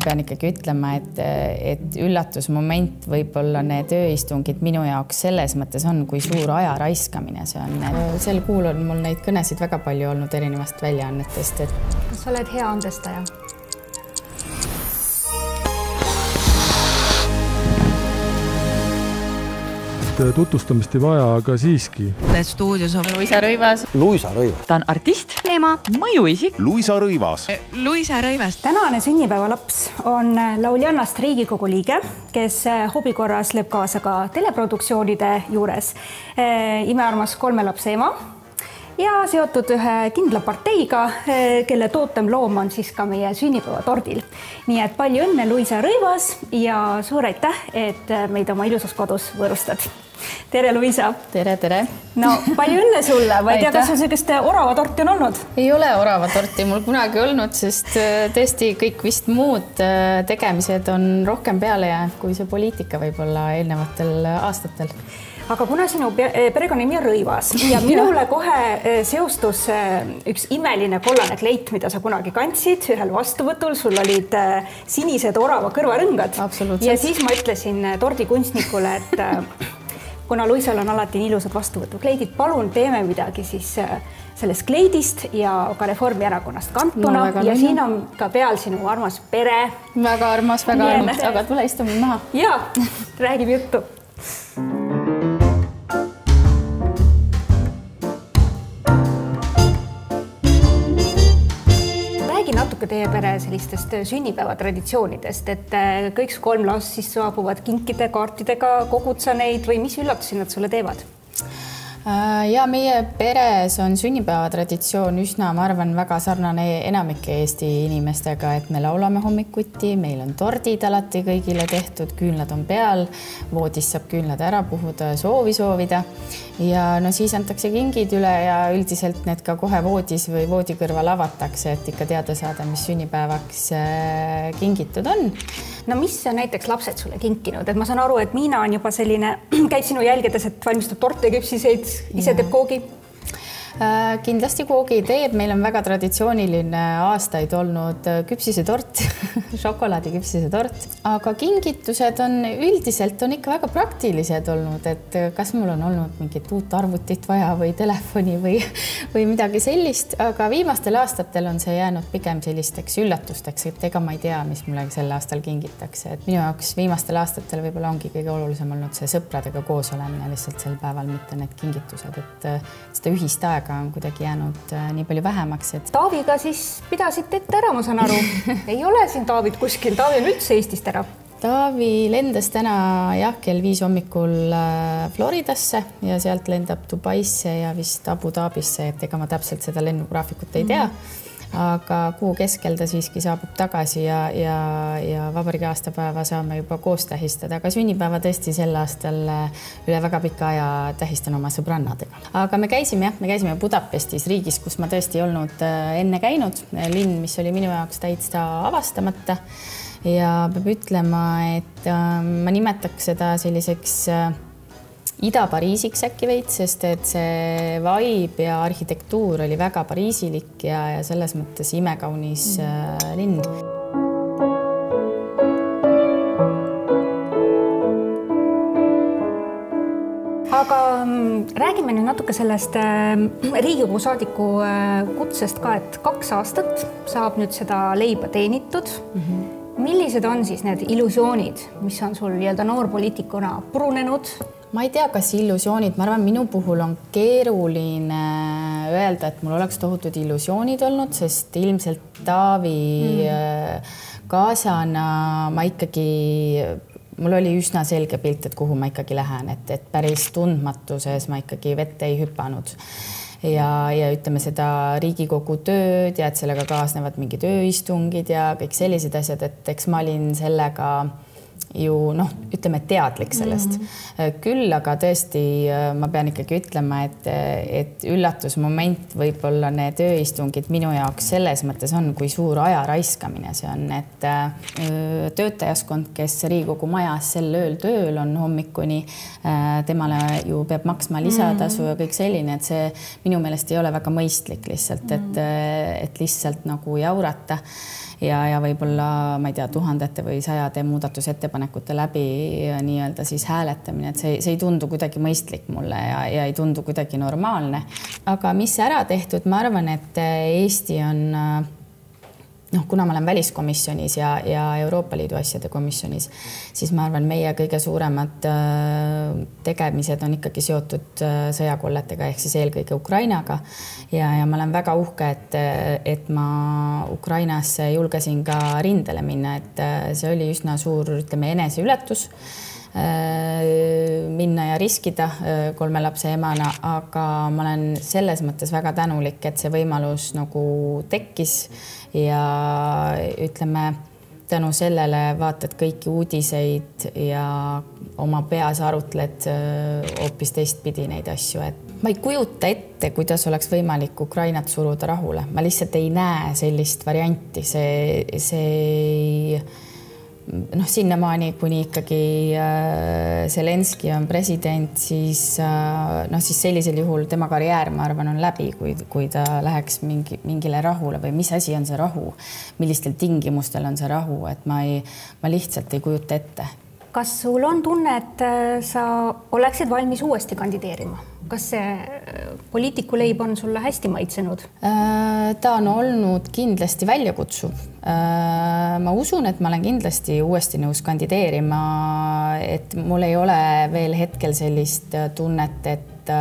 Pean ikkagi ütlema, et üllatusmoment võib-olla need ööistungid minu jaoks selles mõttes on, kui suur aja raiskamine see on. Sel kuul on mul neid kõnesid väga palju olnud erinevast väljaannetest. Kas sa oled hea andestaja? Tutvustamist ei vaja, aga siiski. Stuudios on Luisa Rõivas. Luisa Rõivas. Ta on artist. Leema. Mõjuisik. Luisa Rõivas. Luisa Rõivas. Tänane sünnipäevalaps on lauljannast Riigikogu liige, kes hobikorras lööb kaasa ka teleproduktsioonide juures. Imearmas 3 lapse ema ja seotud ühe kindla parteiga, kelle tootem loom on siis ka meie sünnipäevatordil. Nii et palju õnne, Luisa Rõivas, ja suur aitäh, et meid oma ilusas kodus võõrustad. Tere, Luisa! Tere, tere! No, palju õnne sulle! Ma ei tea, kas sul sellist orava torti on olnud? Ei ole orava torti mul kunagi olnud, sest tõesti kõik vist muud tegemised on rohkem peale jäänud kui see poliitika võib-olla eelnevatel aastatel. Aga kuna sinu perekonnanimi on Rõivas ja minule kohe seostus üks imeline kollane kleit, mida sa kunagi kandsid ühel vastuvõtul, sul olid sinised orava kõrvarõngad. Ja siis ma ütlesin tordikunstnikule, et kuna Luisal on alati nii ilusad vastuvõtukleidid, palun teeme midagi siis sellest kleidist ja ka Reformierakonnast kantuna ja siin on ka peal sinu armas pere. Väga armas, aga tule istume maha. Ja, räägime juttu. Natuke teie pere sellistest sünnipäevatraditsioonidest, et kõik 3 last siis saabuvad kinkide, kaartidega, kogud sa neid või mis üllatusi nad sulle teevad? Ja meie peres on sünnipäevatraditsioon üsna, ma arvan, väga sarnane enamike Eesti inimestega, et me laulame hommikuti, meil on tordid alati kõigile tehtud, küünlad on peal, voodis saab küünlad ära puhuda ja soovi soovida. Ja no siis antakse kingid üle ja üldiselt need ka kohe voodis või voodi kõrval avatakse, et ikka teada saada, mis sünnipäevaks kingitud on. No mis näiteks lapsed sulle kinkinud? Et ma saan aru, et Miina on juba selline, käib sinu jälgedes, et valmistab torte ja küpsiseid, ise teeb koogi? Kindlasti koogi teeb, meil on väga traditsiooniline aastaid olnud küpsisetort, šokolaadiküpsisetort, aga kingitused on üldiselt on ikka väga praktilised olnud, et kas mul on olnud mingit uut arvutit vaja või telefoni või midagi sellist, aga viimastel aastatel on see jäänud pigem sellisteks üllatusteks, et ega ma ei tea, mis mulle sel aastal kingitakse, et minu jaoks viimastel aastatel võib-olla ongi kõige olulisem olnud see sõpradega koos olemine lihtsalt sel päeval, mitte need kingitused, et seda ühist aega on kuidagi jäänud nii palju vähemaks. Taaviga siis pidasid ette ära, ma saan aru. Ei ole siin Taavit kuskil, Taavi on üldse Eestist ära. Taavi lendas täna kell 5 hommikul Floridasse ja sealt lendab Dubaisse ja vist Abu Dhabisse, et ega ma täpselt seda lennugraafikut ei tea. Aga kuu keskel ta siiski saabub tagasi ja vabariigi aastapäeva saame juba koos tähistada, aga sünnipäeva tõesti sel aastal üle väga pika aja tähistan oma sõbrannadega. Aga me käisime Budapestis, riigis, kus ma tõesti ei olnud enne käinud, linn, mis oli minu jaoks täitsa avastamata ja peab ütlema, et ma nimetaks seda selliseks Ida-Pariisiks äkki veits, sest et see vibe ja arhitektuur oli väga pariisilik ja selles mõttes imekaunis linn. Aga räägime nüüd natuke sellest Riigikogu saadiku kutsest ka, et 2 aastat saab nüüd seda leiba teenitud. Millised on siis need illusioonid, mis on sul noorpoliitikuna purunenud? Ma ei tea, kas illusioonid, ma arvan, minu puhul on keeruline öelda, et mul oleks tohutud illusioonid olnud, sest ilmselt Taavi kaasana ma ikkagi, mul oli üsna selge pilt, et kuhu ma ikkagi lähen, et päris tundmatuses ma ikkagi vette ei hüpanud. Ja ütleme seda Riigikogu tööd ja et sellega kaasnevad mingid ööistungid ja kõik sellised asjad, et eks ma olin sellega ju ütleme teadlik sellest. Küll aga tõesti ma pean ikkagi ütlema, et üllatusmoment võib-olla need ööistungid minu jaoks selles mõttes on, kui suur aja raiskamine see on, et töötajaskond, kes Riigikogu majas sel ööl tööl on hommikuni, temale ju peab maksma lisatasu ja kõik selline, et see minu meelest ei ole väga mõistlik lihtsalt, et lihtsalt nagu jaurata. ja võib-olla, ma ei tea, tuhandete või sajade muudatusettepanekute läbi nii-öelda siis hääletamine, et see ei tundu kuidagi mõistlik mulle ja ei tundu kuidagi normaalne. Aga mis ära tehtud, ma arvan, et Eesti on kuna ma olen väliskomisjonis ja Euroopa Liidu asjade komisjonis, siis ma arvan, meie kõige suuremad tegemised on ikkagi seotud sõjakolletega ehk siis eelkõige Ukrainaga ja ma olen väga uhke, et ma Ukrainasse julgesin ka rindele minna, et see oli üsna suur, ütleme, eneseületus minna ja riskida 3 lapse emana, aga ma olen selles mõttes väga tänulik, et see võimalus nagu tekkis ja ütleme, tänu sellele vaatad kõiki uudiseid ja oma peas arutled hoopis teistpidi neid asju, et ma ei kujuta ette, kuidas oleks võimalik Ukrainat suruda rahule. Ma lihtsalt ei näe sellist varianti, see sinnamaani, kuni ikkagi Zelenski on president, siis sellisel juhul tema karjäär, ma arvan, on läbi, kui ta läheks mingile rahule või mis asi on see rahu, millistel tingimustel on see rahu, et ma lihtsalt ei kujuta ette. Kas sul on tunne, et sa oleksid valmis uuesti kandideerima? Kas see poliitikuleib on sulle hästi maitsenud? Ta on olnud kindlasti väljakutsuv. Ma usun, et ma olen kindlasti uuesti nõus kandideerima, et mul ei ole veel hetkel sellist tunnet, et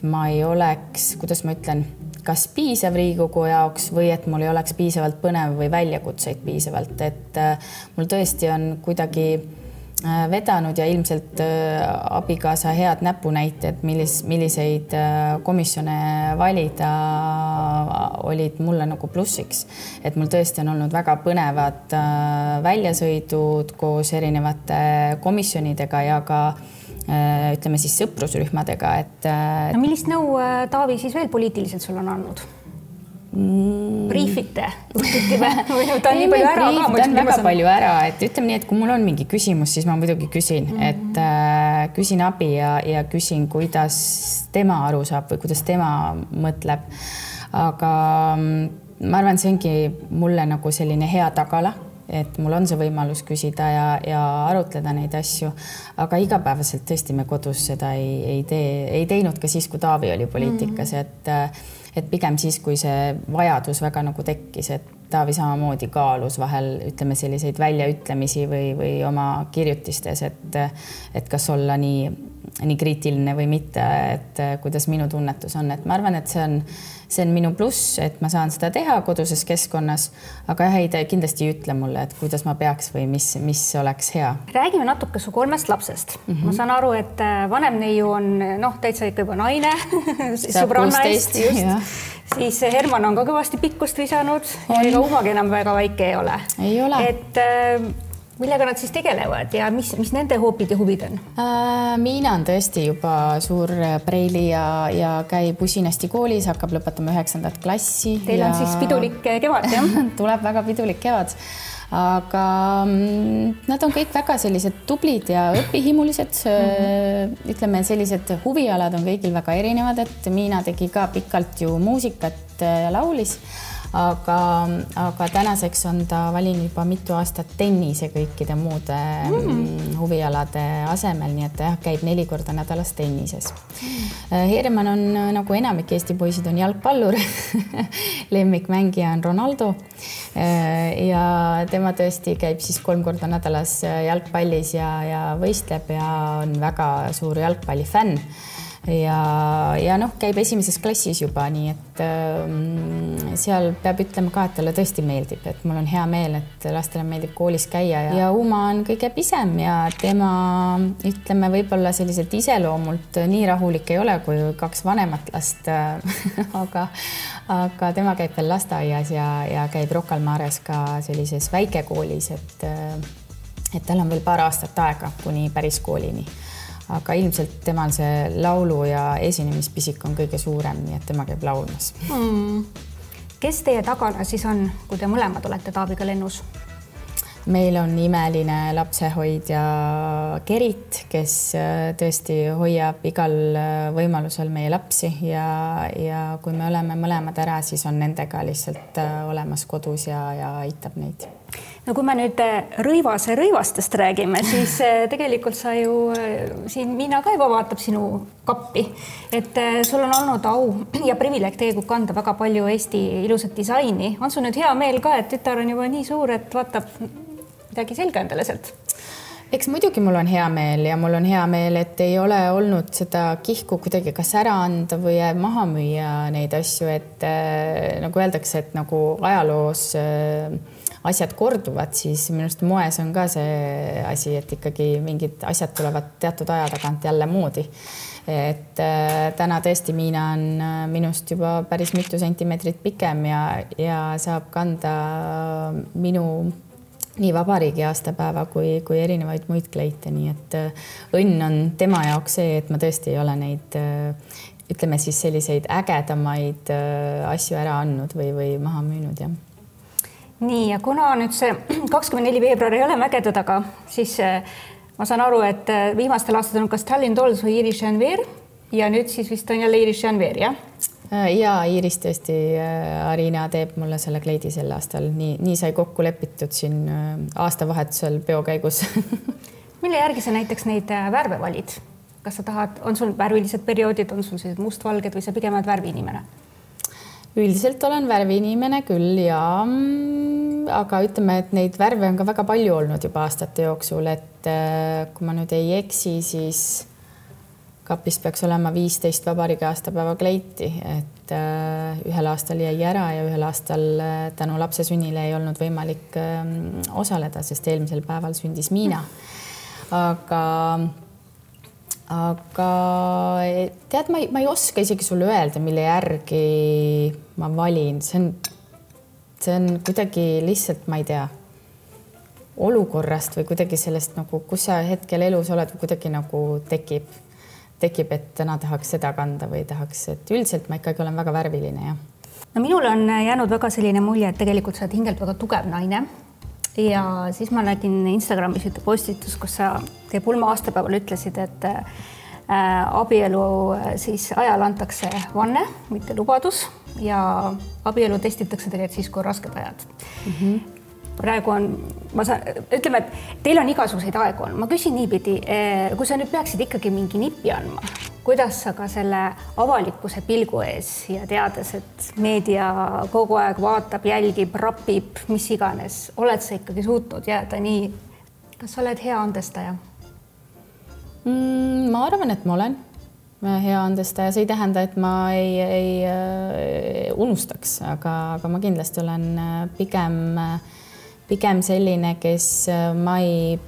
ma ei oleks, kuidas ma ütlen, kas piisav Riigikogu jaoks või et mul ei oleks piisavalt põnev või väljakutseid piisavalt, et mul tõesti on kuidagi vedanud ja ilmselt abikaasa head näpunäited, milliseid komisjone valida olid mulle nagu plussiks. Et mul tõesti on olnud väga põnevad väljasõidud koos erinevate komisjonidega ja ka ütleme siis sõprusrühmadega. Millist nõu Taavi siis veel poliitiliselt sul on andnud? Briifite või ta on nii palju ära ka? Ta on väga palju ära, et ütleme nii, et kui mul on mingi küsimus, siis ma muidugi küsin, et küsin abi ja küsin, kuidas tema aru saab või kuidas tema mõtleb. Aga ma arvan, see ongi mulle nagu selline hea tagala, et mul on see võimalus küsida ja arutleda neid asju, aga igapäevaselt tõesti me kodus seda ei teinud ka siis, kui Taavi oli poliitikas, et pigem siis, kui see vajadus väga nagu tekkis, et Taavi samamoodi kaalus vahel, ütleme, selliseid väljaütlemisi või oma kirjutistes, et kas olla nii kriitiline või mitte, et kuidas minu tunnetus on, et ma arvan, et see on minu pluss, et ma saan seda teha koduses keskkonnas, aga ei, ta kindlasti ei ütle mulle, et kuidas ma peaks või mis oleks hea. Räägime natuke su 3 lapsest. Ma saan aru, et vanem neiu on täitsa ikka juba naine, sõbrannaist just. Siis Herman on ka kõvasti pikkust visanud, ega umagi enam väga väike ei ole. Ei ole. Et millega nad siis tegelevad ja mis nende hoopid ja huvid on? Miina on tõesti juba suur preili ja käib usinasti koolis, hakkab lõpetama 9. klassi. Teil on siis pidulik kevad, jah? Tuleb väga pidulik kevad. Aga nad on kõik väga sellised tublid ja õpihimulised. Ütleme, sellised huvialad on kõigil väga erinevad, et Miina tegi ka pikalt ju muusikat ja laulis. Aga tänaseks on ta valinud juba mitu aastat tennise kõikide muude huvialade asemel, nii et ta käib 4 korda nädalas tennises. Herman on, nagu enamik Eesti poisid, on jalgpallur. Lemmikmängija on Ronaldo ja tema tõesti käib siis 3 korda nädalas jalgpallis ja võistleb ja on väga suur jalgpallifänn. Ja käib 1. klassis juba, nii et seal peab ütlema ka, et talle tõesti meeldib, et mul on hea meel, et lastele meeldib koolis käia ja Uma on kõige pisem ja tema, ütleme, võib-olla selliselt iseloomult nii rahulik ei ole kui 2 vanemat last, aga tema käib veel lasteaias ja käib Rocca al Mares ka sellises väikekoolis, et tal on veel paar aastat aega kuni päris koolini. Aga ilmselt temal see laulu ja esinemispisik on kõige suurem, nii et tema käib laulmas. Kes teie tagana siis on, kui te mõlemad olete Taaviga lennus? meil on imeline lapsehoidja Gerit, kes tõesti hoiab igal võimalusel meie lapsi ja kui me oleme mõlemad ära, siis on nendega lihtsalt olemas kodus ja aitab neid. No kui me nüüd rõivastest räägime, siis tegelikult sa ju siin Miina ka juba vaatab sinu kappi, et sul on olnud au ja privileeg tegelikult kanda väga palju Eesti ilusat disaini. On sul nüüd hea meel ka, et tütar on juba nii suur, et vaatab midagi selga endale sealt? Eks muidugi mul on hea meel ja mul on hea meel, et ei ole olnud seda kihku kuidagi kas ära anda või maha müüa neid asju, et nagu öeldakse, et nagu ajaloos asjad korduvad, siis minust moes on ka see asi, et ikkagi mingid asjad tulevad teatud aja tagant jälle moodi. Et täna tõesti Miina on minust juba päris mitu sentimeetrit pikem ja saab kanda minu nii vabariigi aastapäeva kui erinevaid muid kleite, nii et õnn on tema jaoks see, et ma tõesti ei ole neid, ütleme siis selliseid ägedamaid asju ära andnud või maha müünud, jah. Nii, ja kuna nüüd see 24. veebruar ei ole mägede taga, siis ma saan aru, et viimastel aastatel on kas Tallinn Dolls või Iris Janvier ja nüüd siis vist on jälle Iris Janvier, jah? Ja Iris tõesti, Arina teeb mulle selle kleidi sel aastal. Nii sai kokku lepitud siin aastavahetusel peo käigus. Mille järgi sa näiteks neid värve valid? Kas sa tahad, on sul värvilised perioodid, on sul sellised mustvalged või sa pigem oled värviinimene? Üldiselt olen värviinimene küll ja aga ütleme, et neid värve on ka väga palju olnud juba aastate jooksul, et kui ma nüüd ei eksi, siis kapis peaks olema 15 vabariigi aastapäeva kleiti, et ühel aastal jäi ära ja ühel aastal tänu lapse sünnile ei olnud võimalik osaleda, sest eelmisel päeval sündis Miina. Aga tead, ma ei oska isegi sulle öelda, mille järgi ma valin. See on kuidagi lihtsalt, ma ei tea, olukorrast või kuidagi sellest, nagu, kus sa hetkel elus oled, kuidagi nagu tekib, et täna tahaks seda kanda või tahaks, et üldiselt ma ikkagi olen väga värviline, jah. No minul on jäänud väga selline mulje, et tegelikult sa oled hingelt väga tugev naine. Ja siis ma nägin Instagramis ühte postitus, kus sa teie pulma aastapäeval ütlesid, et abielu siis ajal antakse vanne, mitte lubadus ja abielu testitakse tegelikult siis, kui rasked ajad. Praegu on, ütleme, et teil on igasuguseid aegu on. Ma küsin niipidi, kui sa nüüd peaksid ikkagi mingi nippi andma, kuidas sa ka selle avalikkuse pilgu ees ja teades, et meedia kogu aeg vaatab, jälgib, rapib, mis iganes, oled sa ikkagi suutnud jääda nii? Kas sa oled hea andestaja? Ma arvan, et ma olen hea andestaja. See ei tähenda, et ma ei unustaks, aga ma kindlasti olen pigem selline, kes ma ei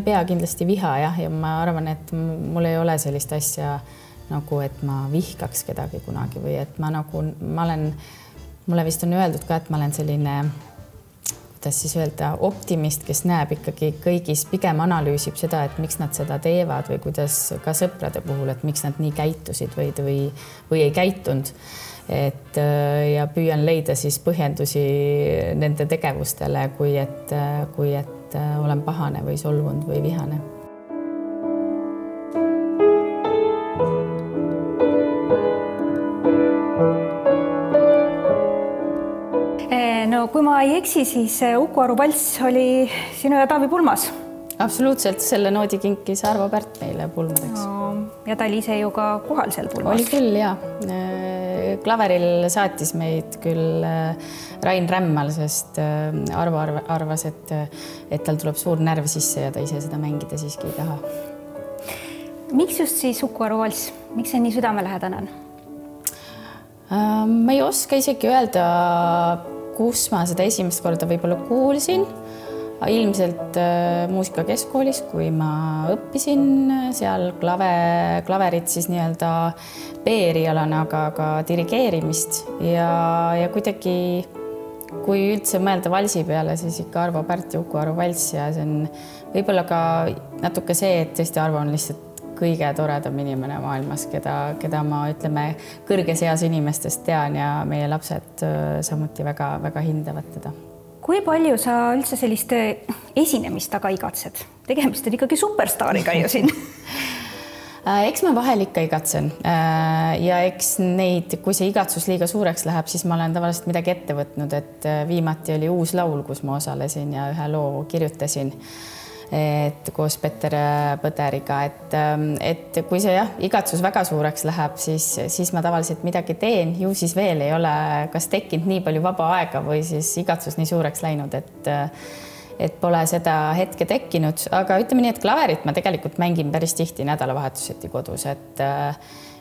pea kindlasti viha, jah, ja ma arvan, et mul ei ole sellist asja nagu, et ma vihkaks kedagi kunagi või et mulle vist on öeldud ka, et ma olen selline, kuidas siis öelda, optimist, kes näeb ikkagi kõigis, pigem analüüsib seda, et miks nad seda teevad või kuidas ka sõprade puhul, et miks nad nii käitusid või ei käitunud. Ja püüan leida siis põhjendusi nende tegevustele, kui et olen pahane või solvunud või vihane. No kui ma ei eksi, siis Uku Aru valss oli sinu ja Taavi pulmas. Absoluutselt, selle noodi kinkis Arvo Pärt meile pulmadeks. Ja ta oli ise ju ka kohal seal pulmas. Oli küll, jah. Klaveril saatis meid küll Rain Rämmal, sest Arvo arvas, et tal tuleb suur närv sisse ja ta ise seda mängida siiski ei taha. Miks just siis Uku Aru valss? Miks see nii südamelähedane on? Ma ei oska isegi öelda, kus ma seda esimest korda võib-olla kuulsin. Ilmselt muusikakeskkoolis, kui ma õppisin seal klaverit siis nii-öelda B-erialana, aga ka dirigeerimist ja kuidagi, kui üldse mõelda valsi peale, siis ikka Arvo Pärt ja Uku Aru valss ja see on võib-olla ka natuke see, et tõesti Arvo on lihtsalt kõige toredam inimene maailmas, keda ma, ütleme, kõrges eas inimestest tean ja meie lapsed samuti väga-väga hindavad teda. kui palju sa üldse selliste esinemist taga igatsed? Tegemist on ikkagi superstaariga ju siin. Eks ma vahel ikka igatsen ja eks neid, kui see igatsus liiga suureks läheb, siis ma olen tavaliselt midagi ette võtnud, et viimati oli uus laul, kus ma osalesin ja ühe loo kirjutasin, et koos Peter Põderiga, et kui see igatsus väga suureks läheb, siis ma tavaliselt midagi teen, ju siis veel ei ole kas tekkinud nii palju vaba aega või siis igatsus nii suureks läinud, et pole seda hetke tekkinud, aga ütleme nii, et klaverit ma tegelikult mängin päris tihti nädalavahetuseti kodus,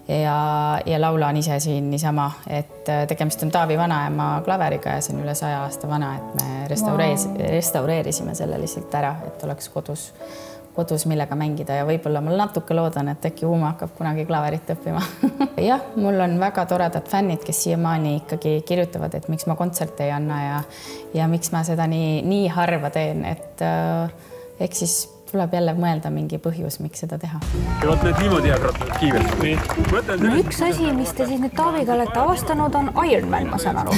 ja laulan ise siin niisama, et tegemist on Taavi vanaema klaveriga ja see on üle 100 aasta vana, et me restaureerisime selle lihtsalt ära, et oleks kodus millega mängida ja võib-olla ma natuke loodan, et äkki Uuma hakkab kunagi klaverit õppima. Jah, mul on väga toredad fännid, kes siiamaani ikkagi kirjutavad, et miks ma kontserte ei anna ja miks ma seda nii harva teen, et eks siis tuleb jälle mõelda mingi põhjus, miks seda teha. Vot need niimoodi jääb kiivelt. No üks asi, mis te siis nüüd Taaviga olete avastanud, on Ironman, ma saan aru.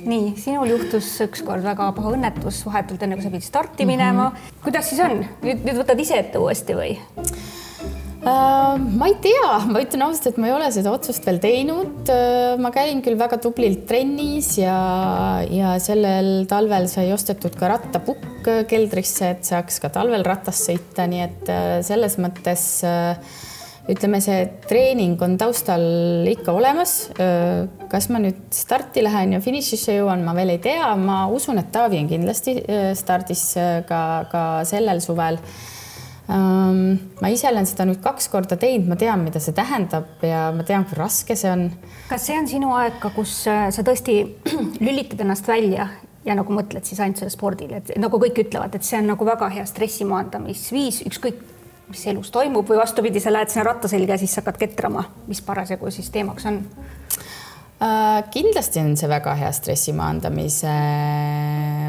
Nii, sinul juhtus ükskord väga paha õnnetus vahetult enne, kui sa pidid starti minema. Kuidas siis on? Nüüd võtad ise ette uuesti või? Ma ei tea, ma ütlen ausalt, et ma ei ole seda otsust veel teinud. Ma käin küll väga tublilt trennis ja sellel talvel sai ostetud ka rattapukk keldrisse, et saaks ka talvel ratast sõita, nii et selles mõttes ütleme, see treening on taustal ikka olemas. Kas ma nüüd starti lähen ja finišisse jõuan, ma veel ei tea. Ma usun, et Taavi on kindlasti stardis ka sellel suvel. Ma ise olen seda nüüd 2 korda teinud, ma tean, mida see tähendab ja ma tean, kui raske see on. Kas see on sinu aeg, kus sa tõesti lülitad ennast välja ja nagu mõtled siis ainult selle spordile, et nagu kõik ütlevad, et see on nagu väga hea stressimaandamisviis, ükskõik mis elus toimub või vastupidi, sa lähed sinna ratta selga ja siis hakkad ketrama, mis parasjagu siis teemaks on? Kindlasti on see väga hea stressimaandamise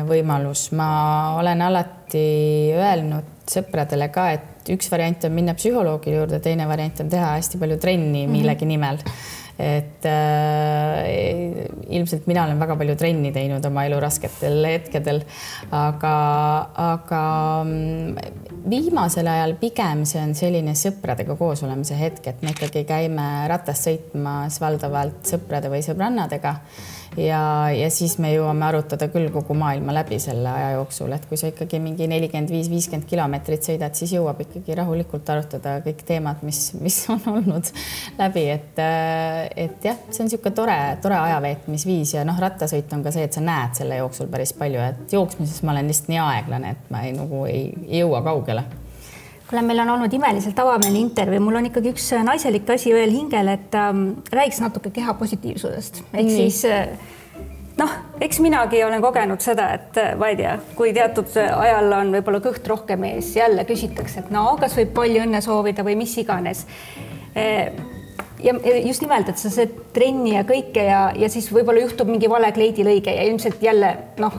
võimalus. Ma olen alati öelnud sõpradele ka, et üks variant on minna psühholoogi juurde, teine variant on teha hästi palju trenni millegi nimel. Et ilmselt mina olen väga palju trenni teinud oma elu rasketel hetkedel, aga viimasel ajal pigem see on selline sõpradega koos olemise hetk, et me ikkagi käime ratast sõitmas valdavalt sõprade või sõbrannadega ja siis me jõuame arutada küll kogu maailma läbi selle aja jooksul, et kui sa ikkagi mingi 45-50 kilomeetrit sõidad, siis jõuab ikkagi rahulikult arutada kõik teemad, mis on olnud läbi, et jah, see on niisugune tore ajaveetmisviis ja rattasõit on ka see, et sa näed selle jooksul päris palju, et jooksmises ma olen lihtsalt nii aeglane, et ma ei jõua kaugele. Kuule, meil on olnud imeliselt avameelne intervjuu, mul on ikkagi üks naiselik asi veel hingel, et räägiks natuke keha positiivsusest. Ehk siis, eks minagi olen kogenud seda, et ma ei tea, kui teatud ajal on võib-olla kõht rohkem ees, jälle küsitakse, et kas võib palju õnne soovida või mis iganes. Ja just nimelt, et sa see trenni ja kõike ja siis võib-olla juhtub mingi vale kleidilõige ja ilmselt jälle,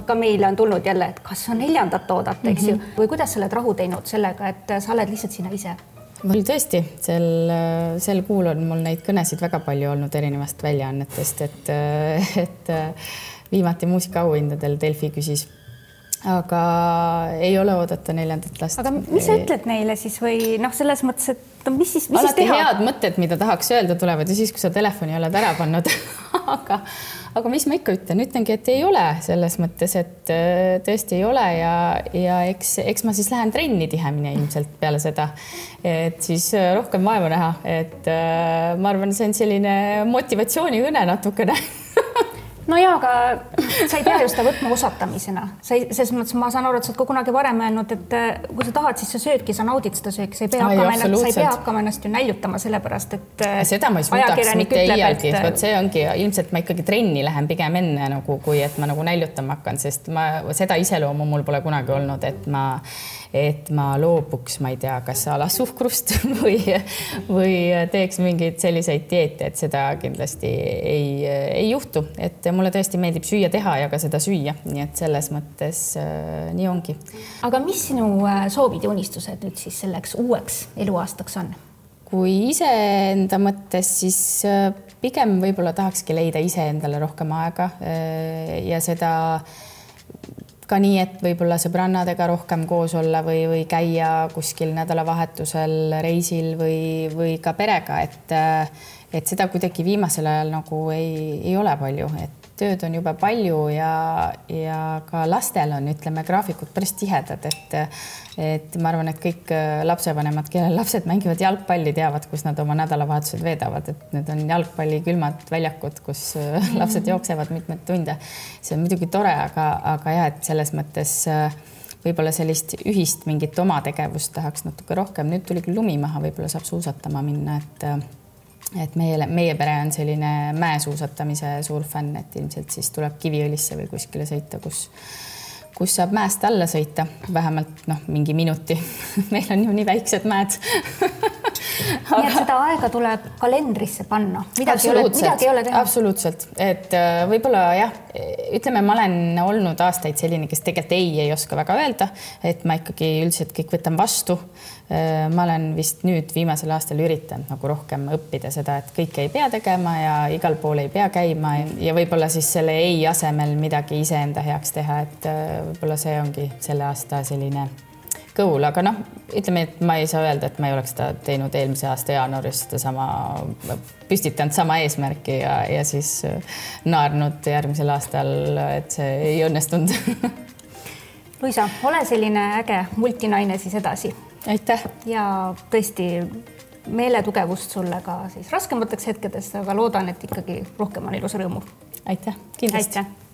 ka meile on tulnud jälle, et kas on 4. toodat, eks ju, või kuidas sa oled rahu teinud sellega, et sa oled lihtsalt sina ise? Mul tõesti, sel kuul on mul neid kõnesid väga palju olnud erinevast väljaannetest, et viimati muusikaauhindadel Delfi küsis, aga ei ole oodata 4. last. Aga mis sa ütled neile siis või selles mõttes, et mis siis teha? Head mõtted, mida tahaks öelda, tulevad ja siis, kui sa telefoni oled ära pannud. aga mis ma ikka ütlengi, et ei ole selles mõttes, et tõesti ei ole ja eks ma siis lähen trenni tihemini ilmselt peale seda, et siis rohkem vaeva näha, et ma arvan, see on selline motivatsiooniõne natukene. No jaa, aga sa ei pea ju seda võtma osatamisena. Selles mõttes ma saan aru, et sa oled ka kunagi varem öelnud, et kui sa tahad, siis sa söödki, sa naudid seda sööki, sa ei pea hakkama ennast ju näljutama sellepärast, et seda ma ei suudaks mitte iialgi, see ongi, ilmselt ma ikkagi trenni lähen pigem enne, kui et ma näljutama hakkan, sest seda iseloomu mul pole kunagi olnud, et ma loobuks, ma ei tea, kas suhkrust või teeks mingeid selliseid dieete, et seda kindlasti ei juhtu, et mulle tõesti meeldib süüa teha ja ka seda süüa, nii et selles mõttes nii ongi. Aga mis sinu soovid ja unistused nüüd siis selleks uueks eluaastaks on? Kui iseenda mõttes, siis pigem võib-olla tahakski leida iseendale rohkem aega ja seda ka nii, et võib-olla sõbrannadega rohkem koos olla või käia kuskil nädalavahetusel reisil või ka perega, et seda kuidagi viimasel ajal nagu ei ole palju, et tööd on juba palju ja ka lastel on, ütleme, graafikud päris tihedad, et ma arvan, et kõik lapsevanemad, kellel lapsed mängivad jalgpalli, teavad, kus nad oma nädalavahetused veedavad, et need on jalgpalli külmad väljakud, kus lapsed jooksevad mitmeid tunde. See on muidugi tore, aga jah, et selles mõttes võib-olla sellist ühist mingit oma tegevust tahaks natuke rohkem. Nüüd tuli küll lumi maha, võib-olla saab suusatama minna, et meie pere on selline mäesuusatamise suur fänn, et ilmselt siis tuleb Kiviõlisse või kuskile sõita, kus saab mäest alla sõita, vähemalt mingi minuti. Meil on ju nii väiksed mäed. Nii et seda aega tuleb kalendrisse panna. Midagi ei ole teha. Absoluutselt. Et võib-olla jah, ütleme, ma olen olnud aastaid selline, kes tegelikult ei oska väga öelda, et ma ikkagi üldiselt kõik võtan vastu. Ma olen vist nüüd viimasel aastal üritanud nagu rohkem õppida seda, et kõike ei pea tegema ja igal pool ei pea käima ja võib-olla siis selle ei asemel midagi iseenda heaks teha, et võib-olla see ongi selle aasta selline goal, aga ütleme, et ma ei saa öelda, et ma ei oleks seda teinud eelmise aasta jaanuaris püstitanud sama eesmärki ja siis naarnud järgmisel aastal, et see ei õnnestunud. Luisa, ole selline äge multinaine siis edasi. Aitäh! Ja tõesti meeletugevust sulle ka siis raskemateks hetkedest, aga loodan, et ikkagi rohkem on ilus rõõmu. Aitäh! Kindlasti! Aitäh!